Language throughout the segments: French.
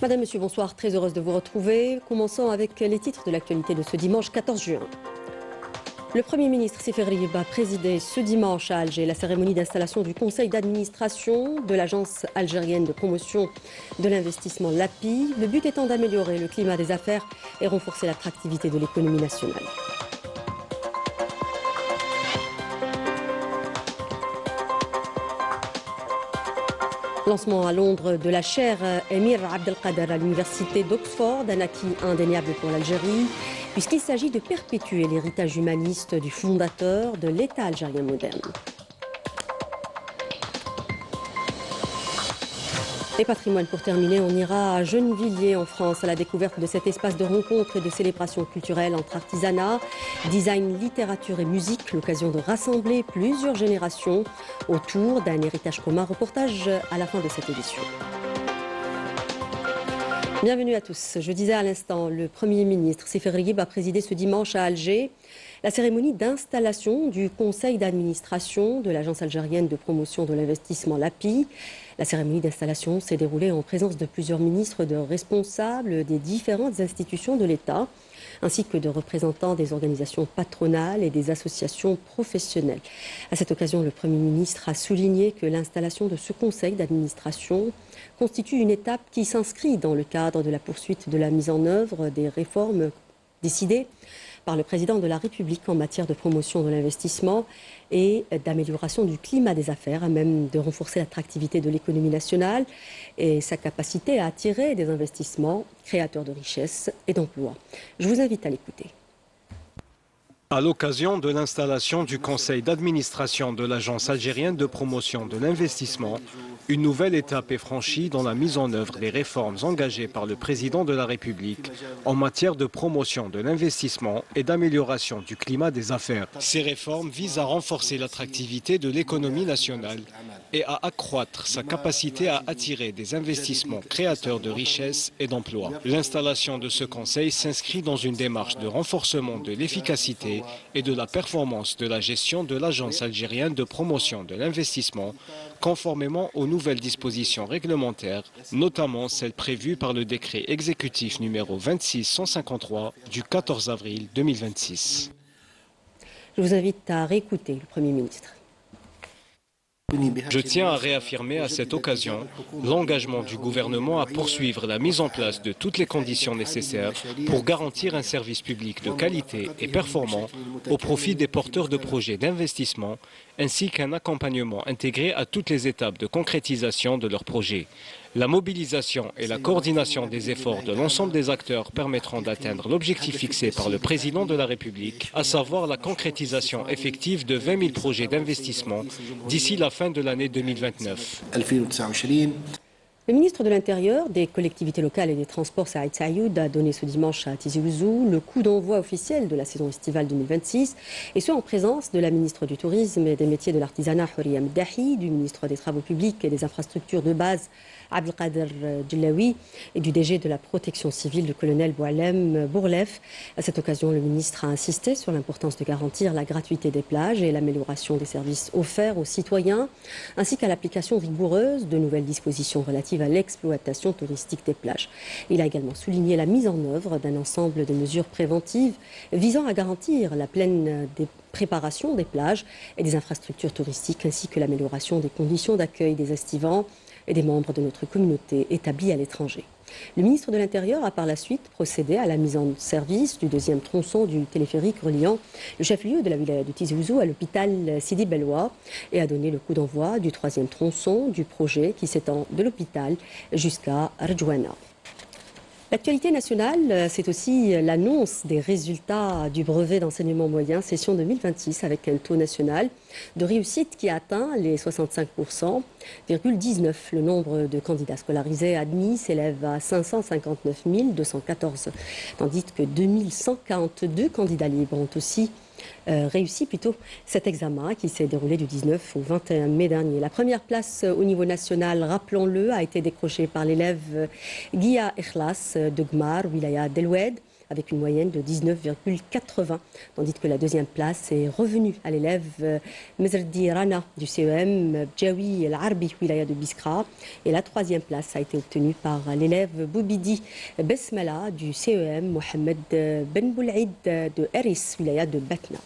Madame, Monsieur, bonsoir. Très heureuse de vous retrouver. Commençons avec les titres de l'actualité de ce dimanche 14 juin. Le Premier ministre Sefer Riyeb a présidé ce dimanche à Alger la cérémonie d'installation du conseil d'administration de l'agence algérienne de promotion de l'investissement l'API. Le but étant d'améliorer le climat des affaires et renforcer l'attractivité de l'économie nationale. Lancement à Londres de la chaire Émir Abdelkader à l'université d'Oxford, un acquis indéniable pour l'Algérie, puisqu'il s'agit de perpétuer l'héritage humaniste du fondateur de l'État algérien moderne. Et patrimoine pour terminer, on ira à Gennevilliers en France à la découverte de cet espace de rencontre et de célébration culturelle entre artisanat, design, littérature et musique, l'occasion de rassembler plusieurs générations autour d'un héritage commun. Reportage à la fin de cette édition. Bienvenue à tous. Je disais à l'instant, le Premier ministre Sefer Riyeb a présidé ce dimanche à Alger la cérémonie d'installation du conseil d'administration de l'agence algérienne de promotion de l'investissement l'API. La cérémonie d'installation s'est déroulée en présence de plusieurs ministres, de responsables des différentes institutions de l'État, ainsi que de représentants des organisations patronales et des associations professionnelles. À cette occasion, le Premier ministre a souligné que l'installation de ce conseil d'administration constitue une étape qui s'inscrit dans le cadre de la poursuite de la mise en œuvre des réformes décidées par le président de la République en matière de promotion de l'investissement et d'amélioration du climat des affaires, à même de renforcer l'attractivité de l'économie nationale et sa capacité à attirer des investissements créateurs de richesses et d'emplois. Je vous invite à l'écouter. À l'occasion de l'installation du conseil d'administration de l'agence algérienne de promotion de l'investissement, une nouvelle étape est franchie dans la mise en œuvre des réformes engagées par le président de la République en matière de promotion de l'investissement et d'amélioration du climat des affaires. Ces réformes visent à renforcer l'attractivité de l'économie nationale et à accroître sa capacité à attirer des investissements créateurs de richesses et d'emplois. L'installation de ce conseil s'inscrit dans une démarche de renforcement de l'efficacité et de la performance de la gestion de l'agence algérienne de promotion de l'investissement, conformément aux nouvelles dispositions réglementaires, notamment celles prévues par le décret exécutif numéro 26153 du 14 avril 2026. Je vous invite à réécouter le Premier ministre. Je tiens à réaffirmer à cette occasion l'engagement du gouvernement à poursuivre la mise en place de toutes les conditions nécessaires pour garantir un service public de qualité et performant au profit des porteurs de projets d'investissement, ainsi qu'un accompagnement intégré à toutes les étapes de concrétisation de leurs projets. La mobilisation et la coordination des efforts de l'ensemble des acteurs permettront d'atteindre l'objectif fixé par le président de la République, à savoir la concrétisation effective de 20 000 projets d'investissement d'ici la fin de l'année 2029. Le ministre de l'Intérieur, des collectivités locales et des Transports, Saïd Saïoud, a donné ce dimanche à Tizi Ouzou le coup d'envoi officiel de la saison estivale 2026, et ce en présence de la ministre du Tourisme et des métiers de l'artisanat, Houria Mdahi, du ministre des Travaux publics et des infrastructures de base, Abdelkader Djillaoui, et du DG de la protection civile, le colonel Boualem Bourlef. À cette occasion, le ministre a insisté sur l'importance de garantir la gratuité des plages et l'amélioration des services offerts aux citoyens, ainsi qu'à l'application rigoureuse de nouvelles dispositions relatives à l'exploitation touristique des plages. Il a également souligné la mise en œuvre d'un ensemble de mesures préventives visant à garantir la pleine préparation des plages et des infrastructures touristiques, ainsi que l'amélioration des conditions d'accueil des estivants et des membres de notre communauté établis à l'étranger. Le ministre de l'Intérieur a par la suite procédé à la mise en service du deuxième tronçon du téléphérique reliant le chef-lieu de la wilaya de Tizi Ouzou à l'hôpital Sidi Belwa et a donné le coup d'envoi du troisième tronçon du projet qui s'étend de l'hôpital jusqu'à Rjouana. L'actualité nationale, c'est aussi l'annonce des résultats du brevet d'enseignement moyen session 2026 avec un taux national de réussite qui atteint les 65,19%. Le nombre de candidats scolarisés admis s'élève à 559 214, tandis que 2142 candidats libres ont aussi réussi cet examen qui s'est déroulé du 19 au 21 mai dernier. La première place au niveau national, rappelons-le, a été décrochée par l'élève Guia Ikhlas de Gmar, Wilaya Deloued, avec une moyenne de 19,80, tandis que la deuxième place est revenue à l'élève Mezrdi Rana du CEM Bjawi El Arbi, wilaya de Biskra. Et la troisième place a été obtenue par l'élève Boubidi Besmala du CEM Mohamed Ben Boulaïd de Eris, wilaya de Batna.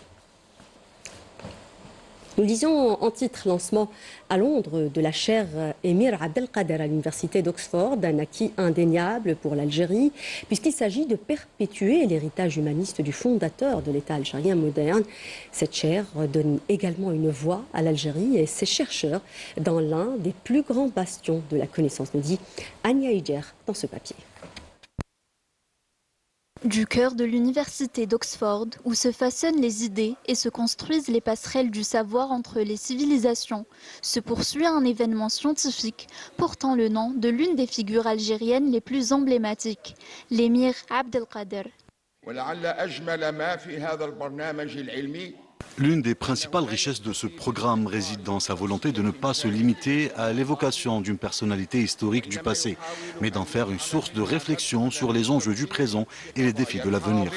Nous disions en titre lancement à Londres de la chaire Émir Abdelkader à l'université d'Oxford, un acquis indéniable pour l'Algérie, puisqu'il s'agit de perpétuer l'héritage humaniste du fondateur de l'État algérien moderne. Cette chaire donne également une voix à l'Algérie et ses chercheurs dans l'un des plus grands bastions de la connaissance, nous dit Anya Hijer dans ce papier. Du cœur de l'université d'Oxford, où se façonnent les idées et se construisent les passerelles du savoir entre les civilisations, se poursuit un événement scientifique portant le nom de l'une des figures algériennes les plus emblématiques, l'émir Abdelkader. L'une des principales richesses de ce programme réside dans sa volonté de ne pas se limiter à l'évocation d'une personnalité historique du passé, mais d'en faire une source de réflexion sur les enjeux du présent et les défis de l'avenir.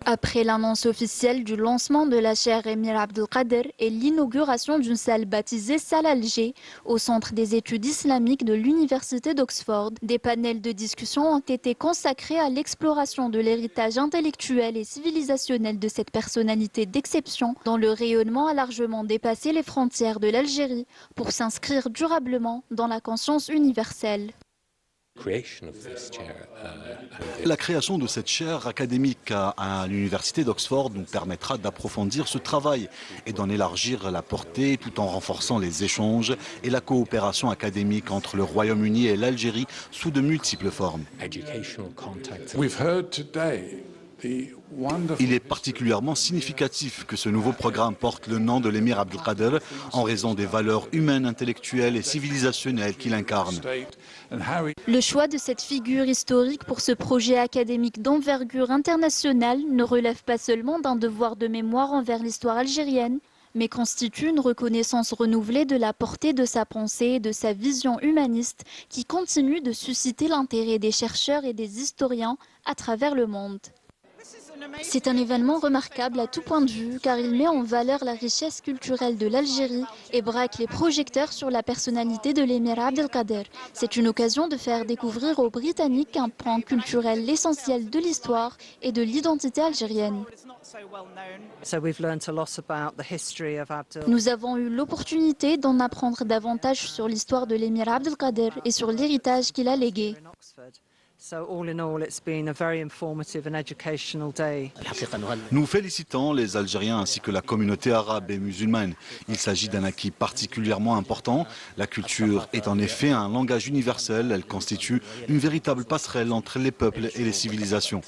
Après l'annonce officielle du lancement de la chaire Émir Abdelkader et l'inauguration d'une salle baptisée Salle Alger au centre des études islamiques de l'université d'Oxford, des panels de discussion ont été consacrés à l'exploration de l'héritage intellectuel et civilisationnel de cette personnalité d'exception dont le rayonnement a largement dépassé les frontières de l'Algérie pour s'inscrire durablement dans la conscience universelle. La création de cette chaire académique à l'université d'Oxford nous permettra d'approfondir ce travail et d'en élargir la portée tout en renforçant les échanges et la coopération académique entre le Royaume-Uni et l'Algérie sous de multiples formes. Il est particulièrement significatif que ce nouveau programme porte le nom de l'émir Abdelkader en raison des valeurs humaines, intellectuelles et civilisationnelles qu'il incarne. Le choix de cette figure historique pour ce projet académique d'envergure internationale ne relève pas seulement d'un devoir de mémoire envers l'histoire algérienne, mais constitue une reconnaissance renouvelée de la portée de sa pensée et de sa vision humaniste qui continue de susciter l'intérêt des chercheurs et des historiens à travers le monde. C'est un événement remarquable à tout point de vue car il met en valeur la richesse culturelle de l'Algérie et braque les projecteurs sur la personnalité de l'émir Abdelkader. C'est une occasion de faire découvrir aux Britanniques un pan culturel essentiel de l'histoire et de l'identité algérienne. Nous avons eu l'opportunité d'en apprendre davantage sur l'histoire de l'émir Abdelkader et sur l'héritage qu'il a légué. Nous félicitons les Algériens ainsi que la communauté arabe et musulmane. Il s'agit d'un acquis particulièrement important. La culture est en effet un langage universel. Elle constitue une véritable passerelle entre les peuples et les civilisations.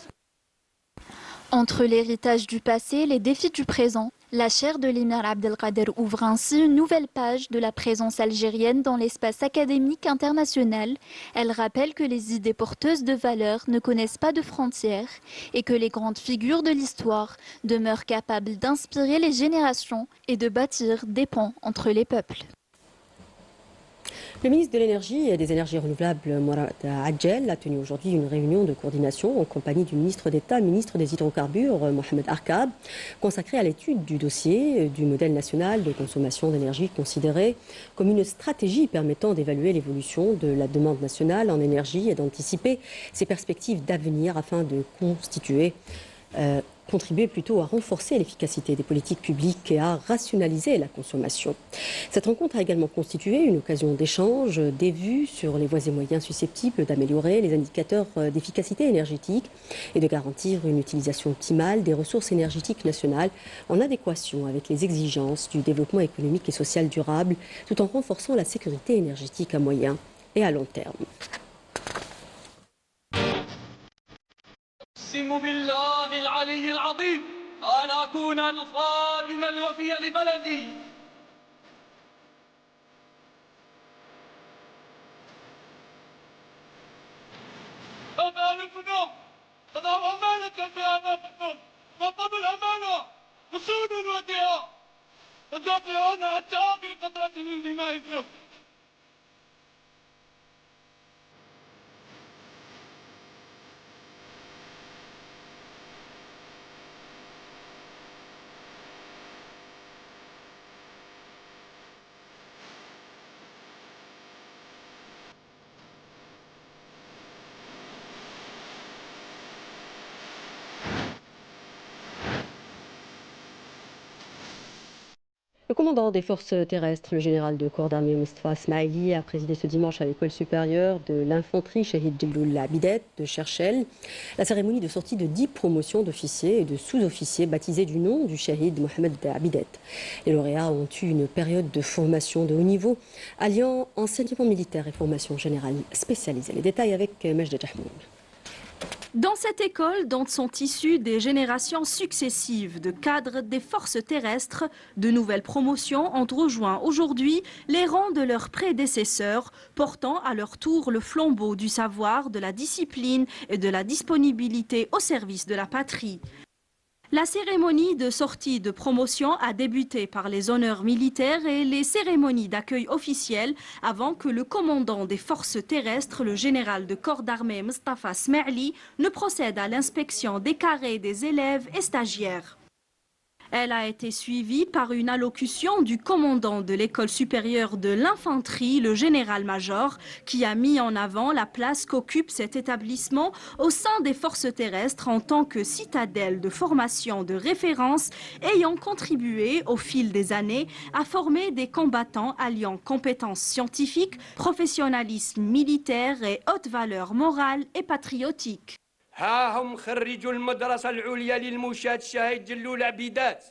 Entre l'héritage du passé et les défis du présent, la chaire de l'émir Abdelkader ouvre ainsi une nouvelle page de la présence algérienne dans l'espace académique international. Elle rappelle que les idées porteuses de valeurs ne connaissent pas de frontières et que les grandes figures de l'histoire demeurent capables d'inspirer les générations et de bâtir des ponts entre les peuples. Le ministre de l'Énergie et des Énergies renouvelables, Mourad Adjel, a tenu aujourd'hui une réunion de coordination en compagnie du ministre d'État, ministre des Hydrocarbures, Mohamed Arkab, consacrée à l'étude du dossier du modèle national de consommation d'énergie considéré comme une stratégie permettant d'évaluer l'évolution de la demande nationale en énergie et d'anticiper ses perspectives d'avenir afin de contribuer plutôt à renforcer l'efficacité des politiques publiques et à rationaliser la consommation. Cette rencontre a également constitué une occasion d'échange des vues sur les voies et moyens susceptibles d'améliorer les indicateurs d'efficacité énergétique et de garantir une utilisation optimale des ressources énergétiques nationales en adéquation avec les exigences du développement économique et social durable, tout en renforçant la sécurité énergétique à moyen et à long terme. أقسم بالله العلي العظيم أن أكون الخادم الوفي لبلدي أمانتنا تضع أمانة في أمامكم وقبل الأمانة أصول ودياء تدافعون حتى آخر قطرة من دمائكم. commandant des forces terrestres, le général de corps d'armée Mustafa Smaili, a présidé ce dimanche à l'école supérieure de l'infanterie Shahid Djelloul Abidet de Cherchel la cérémonie de sortie de 10 promotions d'officiers et de sous-officiers baptisés du nom du Shahid Mohamed Abidet. Les lauréats ont eu une période de formation de haut niveau, alliant enseignement militaire et formation générale spécialisée. Les détails avec Majda Jahmoun. Dans cette école dont sont issues des générations successives de cadres des forces terrestres, de nouvelles promotions ont rejoint aujourd'hui les rangs de leurs prédécesseurs, portant à leur tour le flambeau du savoir, de la discipline et de la disponibilité au service de la patrie. La cérémonie de sortie de promotion a débuté par les honneurs militaires et les cérémonies d'accueil officielles avant que le commandant des forces terrestres, le général de corps d'armée Mustafa Smaili, ne procède à l'inspection des carrés des élèves et stagiaires. Elle a été suivie par une allocution du commandant de l'école supérieure de l'infanterie, le général-major, qui a mis en avant la place qu'occupe cet établissement au sein des forces terrestres en tant que citadelle de formation de référence, ayant contribué au fil des années à former des combattants alliant compétences scientifiques, professionnalisme militaire et haute valeur morale et patriotique. ها هم خريجو المدرسة العليا للمشاة شهيد جلول عبيدات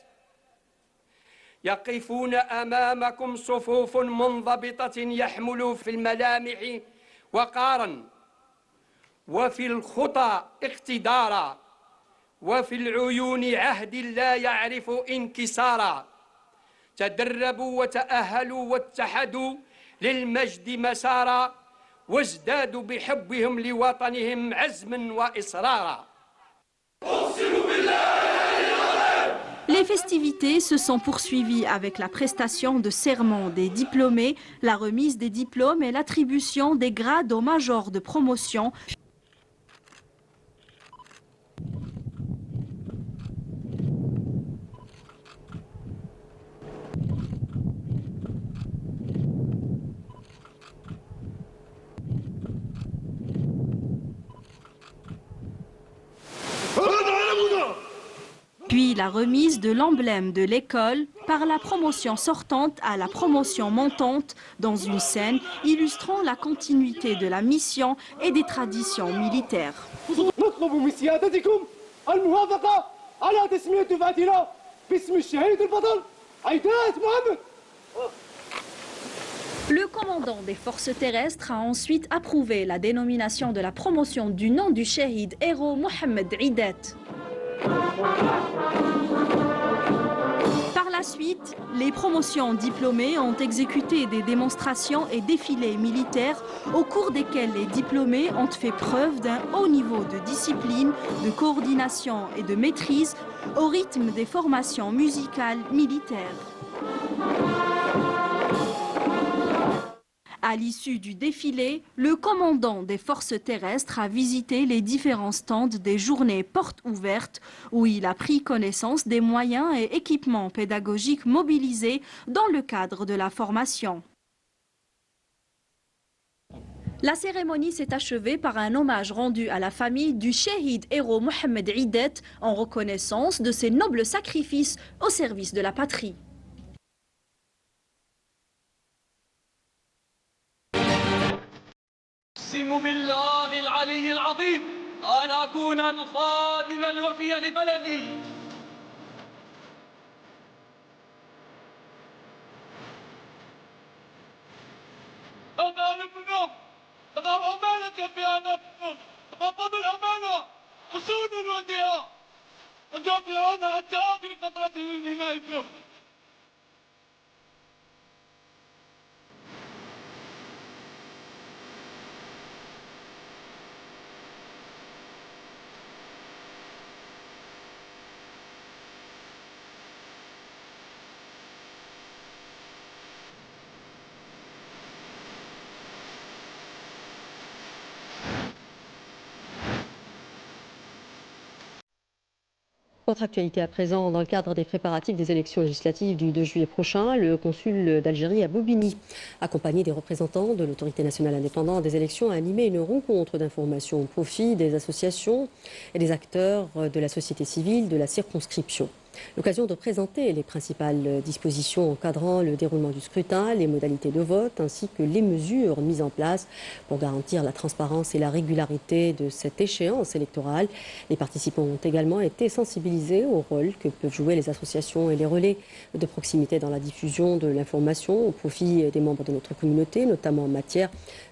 يقفون أمامكم صفوف منضبطة يحملوا في الملامح وقارا وفي الخطى اقتدارا وفي العيون عهد لا يعرف انكسارا تدربوا وتأهلوا واتحدوا للمجد مسارا وازدادوا بحبهم لوطنهم عزما وإصرارا. Les festivités se sont poursuivies avec la prestation de serment des diplômés, la remise des diplômes et l'attribution des grades aux majors de promotion. Puis la remise de l'emblème de l'école par la promotion sortante à la promotion montante dans une scène illustrant la continuité de la mission et des traditions militaires. نطلب من سيادتكم الموافقة على تسمية دفعتنا باسم الشهيد البطل عيدات محمد. Le commandant des forces terrestres a ensuite approuvé la dénomination de la promotion du nom du shahid héros Mohamed Idet. Par la suite, les promotions diplômées ont exécuté des démonstrations et défilés militaires au cours desquels les diplômés ont fait preuve d'un haut niveau de discipline, de coordination et de maîtrise au rythme des formations musicales militaires. À l'issue du défilé, le commandant des forces terrestres a visité les différents stands des journées portes ouvertes où il a pris connaissance des moyens et équipements pédagogiques mobilisés dans le cadre de la formation. La cérémonie s'est achevée par un hommage rendu à la famille du shahid héros Mohamed Idet en reconnaissance de ses nobles sacrifices au service de la patrie. أقسم بالله العلي العظيم أن أكون خادما وفيا لبلدي. أمانتنا تضع أمانة في أعناقكم تقبضوا الأمانة أصول وديها ندافعون حتى آخر قطرة من دمائكم. Autre actualité à présent, dans le cadre des préparatifs des élections législatives du 2 juillet prochain, le consul d'Algérie à Bobigny, accompagné des représentants de l'autorité nationale indépendante des élections, a animé une rencontre d'information au profit des associations et des acteurs de la société civile de la circonscription. L'occasion de présenter les principales dispositions encadrant le déroulement du scrutin, les modalités de vote ainsi que les mesures mises en place pour garantir la transparence et la régularité de cette échéance électorale. Les participants ont également été sensibilisés au rôle que peuvent jouer les associations et les relais de proximité dans la diffusion de l'information au profit des membres de notre communauté, notamment en matière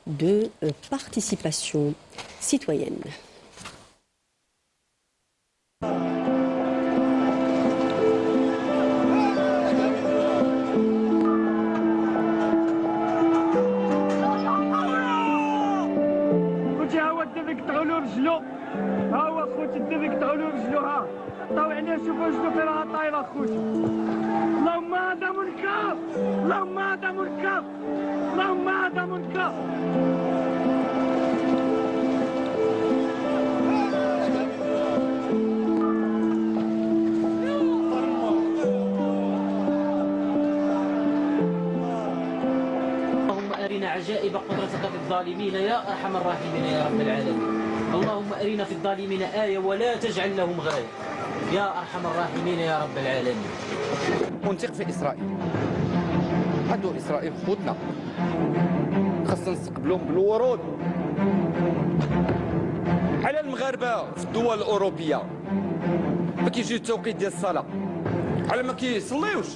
de participation citoyenne. ها هو خوتي الدبي قطعوا رجلو ها طاو عليه شوفوا رجلو فين راه طايره خوتي اللهم هذا منكر اللهم هذا منكر اللهم هذا منكر اللهم أرنا عجائب قدرتك في الظالمين يا أرحم الراحمين يا رب العالمين اللهم أرنا في الظالمين آية ولا تجعل لهم غاية يا أرحم الراحمين يا رب العالمين. ونثق في إسرائيل، هادو إسرائيل خوتنا خاصنا نستقبلهم بالورود. على المغاربة في الدول الأوروبية ما كيجي التوقيت ديال الصلاة على ما كيصليوش.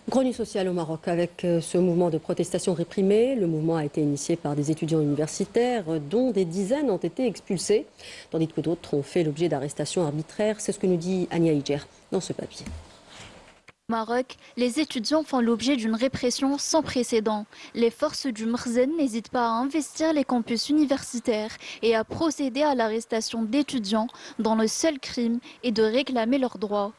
Grogne sociale au Maroc avec ce mouvement de protestation réprimé. Le mouvement a été initié par des étudiants universitaires dont des dizaines ont été expulsés, tandis que d'autres ont fait l'objet d'arrestations arbitraires. C'est ce que nous dit Ania Hijer dans ce papier. Au Maroc, les étudiants font l'objet d'une répression sans précédent. Les forces du Mrzen n'hésitent pas à investir les campus universitaires et à procéder à l'arrestation d'étudiants dont le seul crime est de réclamer leurs droits.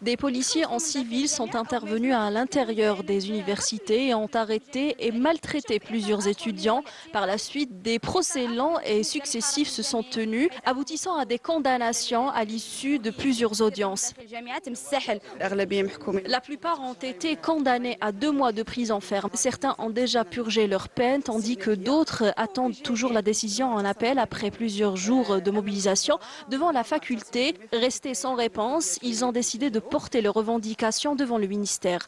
Des policiers en civil sont intervenus à l'intérieur des universités et ont arrêté et maltraité plusieurs étudiants. Par la suite, des procès lents et successifs se sont tenus, aboutissant à des condamnations à l'issue de plusieurs audiences. La plupart ont été condamnés à 2 mois de prison ferme. Certains ont déjà purgé leur peine, tandis que d'autres attendent toujours la décision en appel après plusieurs jours de mobilisation devant la faculté. Restés sans réponse, ils ont décidé de porter leurs revendications devant le ministère.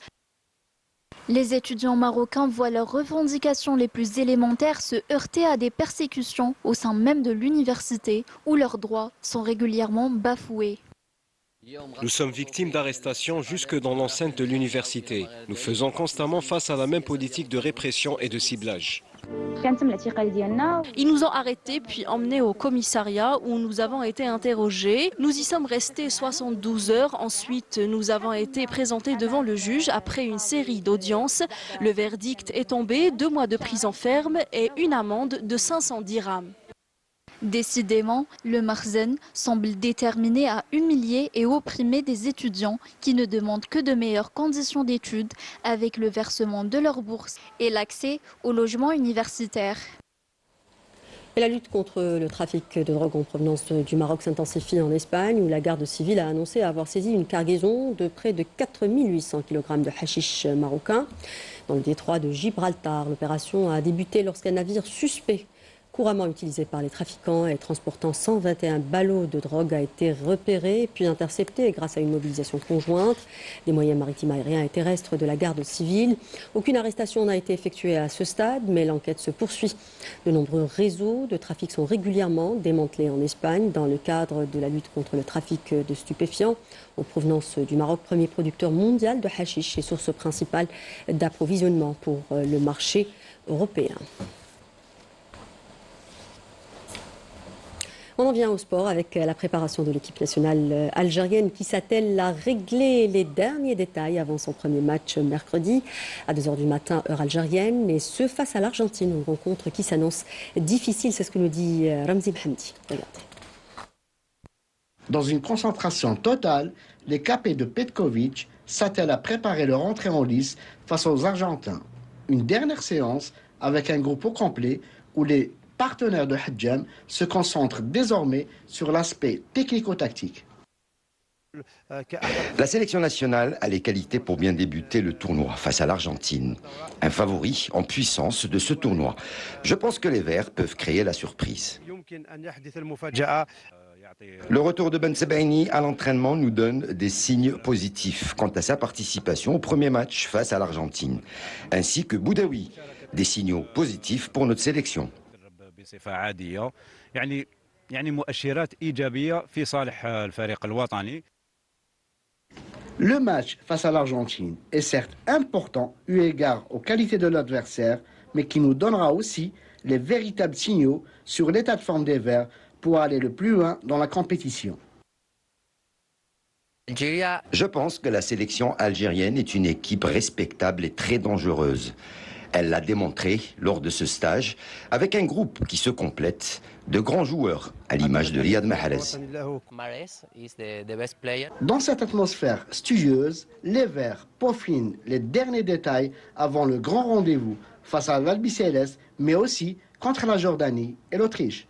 Les étudiants marocains voient leurs revendications les plus élémentaires se heurter à des persécutions au sein même de l'université où leurs droits sont régulièrement bafoués. Nous sommes victimes d'arrestations jusque dans l'enceinte de l'université. Nous faisons constamment face à la même politique de répression et de ciblage. Ils nous ont arrêtés puis emmenés au commissariat où nous avons été interrogés. Nous y sommes restés 72 heures. Ensuite, nous avons été présentés devant le juge après une série d'audiences. Le verdict est tombé, 2 mois de prison ferme et une amende de 500 dirhams. Décidément, le Mrzen semble déterminé à humilier et opprimer des étudiants qui ne demandent que de meilleures conditions d'études avec le versement de leur bourse et l'accès au logement universitaire. Et la lutte contre le trafic de drogue en provenance du Maroc s'intensifie en Espagne, où la garde civile a annoncé avoir saisi une cargaison de près de 4800 kg de hashish marocain dans le détroit de Gibraltar. L'opération a débuté lorsqu'un navire suspect, couramment utilisé par les trafiquants et transportant 121 ballots de drogue, a été repéré puis intercepté grâce à une mobilisation conjointe des moyens maritimes, aériens et terrestres de la garde civile. Aucune arrestation n'a été effectuée à ce stade, mais l'enquête se poursuit. De nombreux réseaux de trafic sont régulièrement démantelés en Espagne dans le cadre de la lutte contre le trafic de stupéfiants en provenance du Maroc, premier producteur mondial de hashish et source principale d'approvisionnement pour le marché européen. On en vient au sport avec la préparation de l'équipe nationale algérienne qui s'attelle à régler les derniers détails avant son premier match mercredi à 2h du matin, heure algérienne. Et ce face à l'Argentine, une rencontre qui s'annonce difficile, c'est ce que nous dit Ramzi Mhamdi. Regardez. Dans une concentration totale, les capés de Petkovic s'attellent à préparer leur entrée en lice face aux Argentins. Une dernière séance avec un groupe au complet où les partenaires de Hadjam se concentrent désormais sur l'aspect technico-tactique. La sélection nationale a les qualités pour bien débuter le tournoi face à l'Argentine, un favori en puissance de ce tournoi. Je pense que les Verts peuvent créer la surprise. Le retour de Ben Sebaini à l'entraînement nous donne des signes positifs quant à sa participation au premier match face à l'Argentine, ainsi que Boudaoui, des signaux positifs pour notre sélection. Le match face à l'Argentine est certes important eu égard aux qualités de l'adversaire, mais qui nous donnera aussi les véritables signaux sur l'état de forme des Verts pour aller le plus loin dans la compétition. Je pense que la sélection algérienne est une équipe respectable et très dangereuse. Elle l'a démontré lors de ce stage avec un groupe qui se complète de grands joueurs, à l'image de Riyad Mahrez. Dans cette atmosphère studieuse, les Verts peaufinent les derniers détails avant le grand rendez-vous face à l'Albiceleste, mais aussi contre la Jordanie et l'Autriche.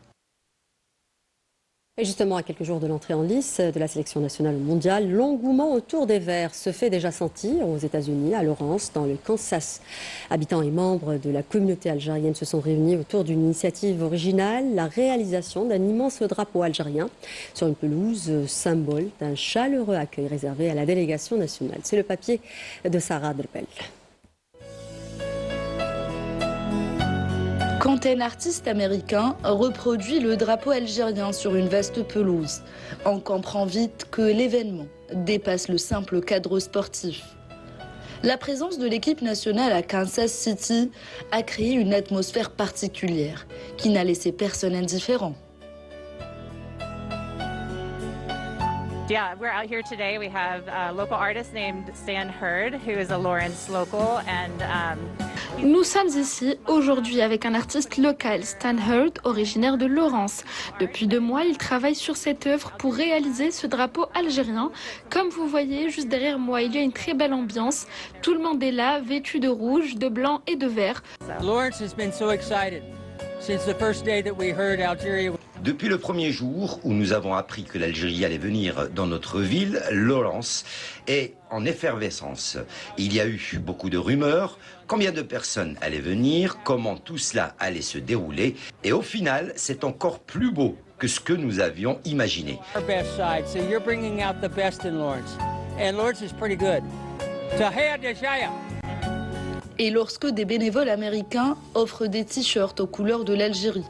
Et justement, à quelques jours de l'entrée en lice de la sélection nationale mondiale, l'engouement autour des Verts se fait déjà sentir aux États-Unis, à Lawrence, dans le Kansas. Habitants et membres de la communauté algérienne se sont réunis autour d'une initiative originale, la réalisation d'un immense drapeau algérien sur une pelouse, symbole d'un chaleureux accueil réservé à la délégation nationale. C'est le papier de Sarah Drpel. Quand un artiste américain reproduit le drapeau algérien sur une vaste pelouse, on comprend vite que l'événement dépasse le simple cadre sportif. La présence de l'équipe nationale à Kansas City a créé une atmosphère particulière qui n'a laissé personne indifférent. Yeah, we're out here today. We have a local artist named Stan Hurd, who is a Lawrence local, and Nous sommes ici aujourd'hui avec un artiste local, Stan Hurd, originaire de Lawrence. Depuis 2 mois, il travaille sur cette œuvre pour réaliser ce drapeau algérien. Comme vous voyez, juste derrière moi, il y a une très belle ambiance. Tout le monde est là, vêtu de rouge, de blanc et de vert. Lawrence has been so excited since the first day that we heard Algeria. Depuis le premier jour où nous avons appris que l'Algérie allait venir dans notre ville, Lawrence est en effervescence. Il y a eu beaucoup de rumeurs, combien de personnes allaient venir, comment tout cela allait se dérouler. Et au final, c'est encore plus beau que ce que nous avions imaginé. Our best side, so you're bringing out the best in Lawrence. And Lawrence is pretty good. Tahiyat Deshaya. Et lorsque des bénévoles américains offrent des t-shirts aux couleurs de l'Algérie,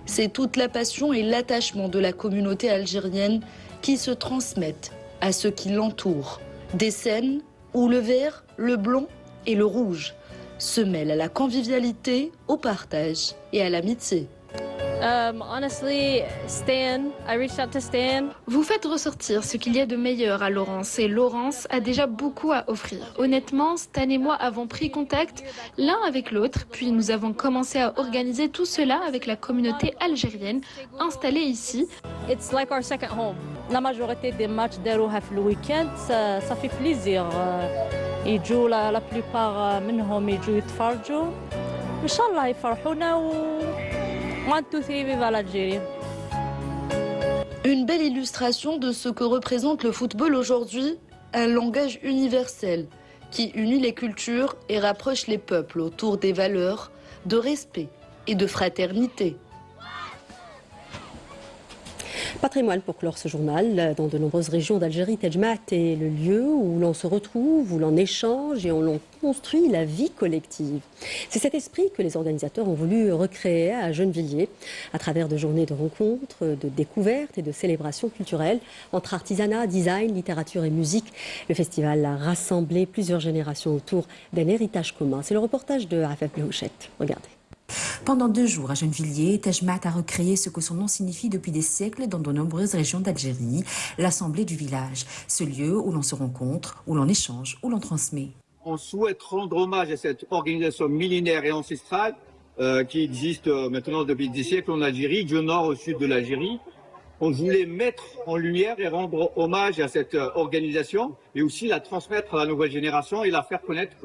c'est toute la passion et l'attachement de la communauté algérienne qui se transmettent à ceux qui l'entourent. Des scènes où le vert, le blanc et le rouge se mêlent à la convivialité, au partage et à l'amitié. Honestly, Stan, I reached out to Stan. Vous faites ressortir ce qu'il y a de meilleur à Lawrence et Lawrence a déjà beaucoup à offrir. Honnêtement, Stan et moi avons pris contact l'un avec l'autre, puis nous avons commencé à organiser tout cela avec la communauté algérienne installée ici. It's like our second home. La majorité des matchs داروها في الويكند, ça fait plaisir. يجوا la plupart منهم يجوا يتفرجوا. إن شاء الله يفرحونا و 1, 2, 3, viva l'Algérie. Une belle illustration de ce que représente le football aujourd'hui, un langage universel qui unit les cultures et rapproche les peuples autour des valeurs de respect et de fraternité. Patrimoine pour clore ce journal. Dans de nombreuses régions d'Algérie, Tejmat est le lieu où l'on se retrouve, où l'on échange et où l'on construit la vie collective. C'est cet esprit que les organisateurs ont voulu recréer à Gennevilliers à travers de journées de rencontres, de découvertes et de célébrations culturelles entre artisanat, design, littérature et musique. Le festival a rassemblé plusieurs générations autour d'un héritage commun. C'est le reportage de Afef Blouchette. Regardez. Pendant 2 jours à Gennevilliers, Tejmat a recréé ce que son nom signifie depuis des siècles dans de nombreuses régions d'Algérie, l'assemblée du village, ce lieu où l'on se rencontre, où l'on échange, où l'on transmet. On souhaite rendre hommage à cette organisation millénaire et ancestrale qui existe maintenant depuis des siècles en Algérie, du nord au sud de l'Algérie. On voulait mettre en lumière et rendre hommage à cette organisation et aussi la transmettre à la nouvelle génération et la faire connaître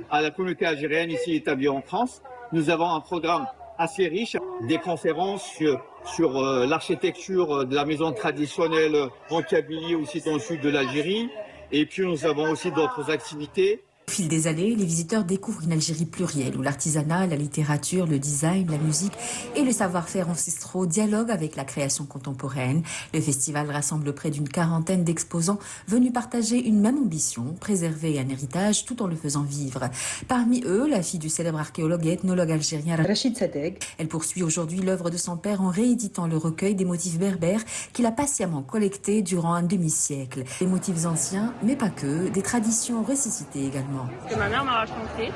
à la communauté algérienne ici établie en France. Nous avons un programme assez riche, des conférences sur l'architecture de la maison traditionnelle en Kabylie, aussi dans le sud de l'Algérie. Et puis nous avons aussi d'autres activités Au fil des années, les visiteurs découvrent une Algérie plurielle où l'artisanat, la littérature, le design, la musique et le savoir-faire ancestraux dialoguent avec la création contemporaine. Le festival rassemble près d'une quarantaine d'exposants venus partager une même ambition, préserver un héritage tout en le faisant vivre. Parmi eux, la fille du célèbre archéologue et ethnologue algérien Rachid Sadegh. Elle poursuit aujourd'hui l'œuvre de son père en rééditant le recueil des motifs berbères qu'il a patiemment collectés durant un demi-siècle. Des motifs anciens, mais pas que, des traditions ressuscitées également. Ce que ma mère m'a raconté,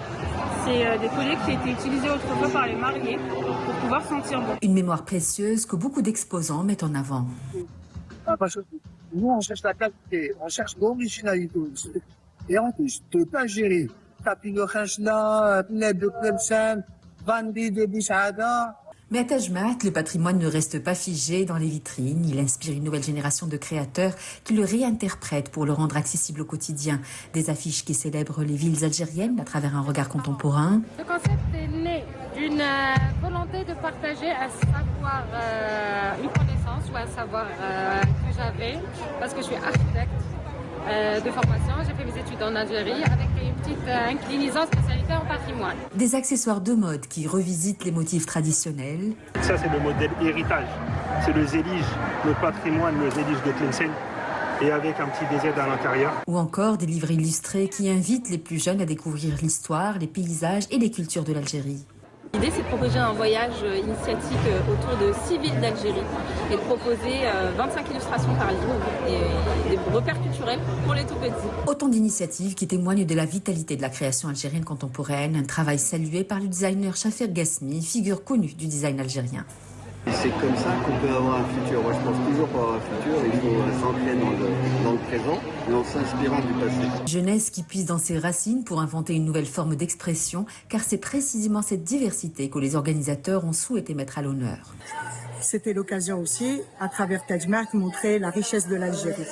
c'est des collets qui étaient utilisés autrefois par les mariés pour pouvoir sentir bon. Une mémoire précieuse que beaucoup d'exposants mettent en avant. Parce que nous, on cherche la qualité, on cherche l'originalité aussi. Et en plus, toute l'Algérie, Tapino Khachla, Pneb de Tlemcen, Bandi de Bouchada. Mais à Taj Mahal, le patrimoine ne reste pas figé dans les vitrines. Il inspire une nouvelle génération de créateurs qui le réinterprètent pour le rendre accessible au quotidien. Des affiches qui célèbrent les villes algériennes à travers un regard contemporain. Le concept est né d'une volonté de partager un savoir, une connaissance ou un savoir que j'avais, parce que je suis architecte de formation. J'ai fait mes études en Algérie avec une petite inclinaison spécialité en patrimoine. Des accessoires de mode qui revisitent les motifs traditionnels. Ça, c'est le modèle héritage. C'est le zélige, le patrimoine, le zélige de Tlemcen, et avec un petit DZ à l'intérieur. Ou encore des livres illustrés qui invitent les plus jeunes à découvrir l'histoire, les paysages et les cultures de l'Algérie. L'idée, c'est de proposer un voyage initiatique autour de 6 villes d'Algérie et de proposer 25 illustrations par livre et des repères culturels pour les tout-petits. Autant d'initiatives qui témoignent de la vitalité de la création algérienne contemporaine, un travail salué par le designer Chafer Ghasmi, figure connue du design algérien. C'est comme ça qu'on peut avoir un futur. Moi, je pense toujours pour avoir un futur, il faut s'ancrer dans le présent, mais en s'inspirant du passé. Jeunesse qui puise dans ses racines pour inventer une nouvelle forme d'expression, car c'est précisément cette diversité que les organisateurs ont souhaité mettre à l'honneur. C'était l'occasion aussi, à travers Taj Mahal, de montrer la richesse de l'Algérie,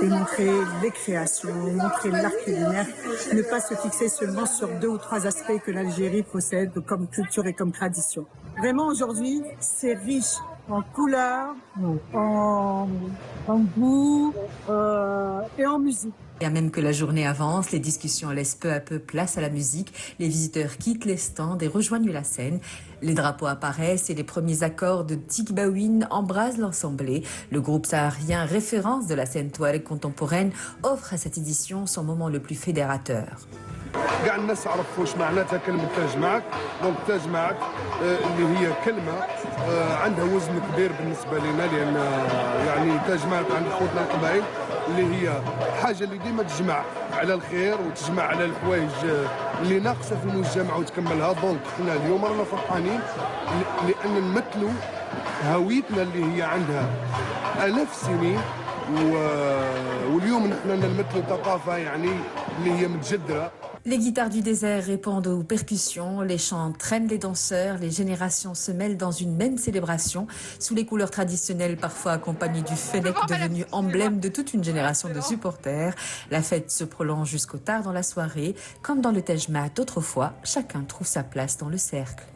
de montrer les créations, montrer l'art culinaire, ne pas se fixer seulement sur 2 ou 3 aspects que l'Algérie possède comme culture et comme tradition. Vraiment, aujourd'hui, c'est riche en couleurs, en goût et en musique. Et même que la journée avance, les discussions laissent peu à peu place à la musique. Les visiteurs quittent les stands et rejoignent la scène. Les drapeaux apparaissent et les premiers accords de Tikbawin embrasent l'ensemble. Le groupe saharien, référence de la scène touareg contemporaine, offre à cette édition son moment le plus fédérateur. كاع الناس عرفوا واش معناتها كلمة تاج معك، دونك تاج معك اللي هي كلمة عندها وزن كبير بالنسبة لنا، لأن يعني تاج معك عند خوتنا القبائل اللي هي حاجة اللي ديما تجمع على الخير وتجمع على الحوايج اللي ناقصة في المجتمع وتكملها. دونك حنا اليوم رانا فرحانين لأن نمثلوا هويتنا اللي هي عندها آلاف السنين، واليوم نحن نمثلوا ثقافة يعني اللي هي متجدرة. Les guitares du désert répondent aux percussions, les chants traînent les danseurs, les générations se mêlent dans une même célébration, sous les couleurs traditionnelles parfois accompagnées du fennec devenu emblème de toute une génération de supporters. La fête se prolonge jusqu'au tard dans la soirée, comme dans le Taj Mahal autrefois, chacun trouve sa place dans le cercle.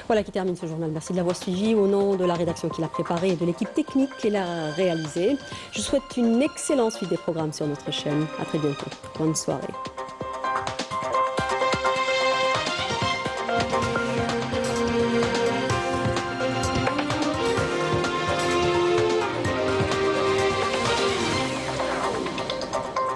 Voilà qui termine ce journal. Merci de l'avoir suivi au nom de la rédaction qui l'a préparé et de l'équipe technique qui l'a réalisé. Je souhaite une excellente suite des programmes sur notre chaîne. À très bientôt. Bonne soirée.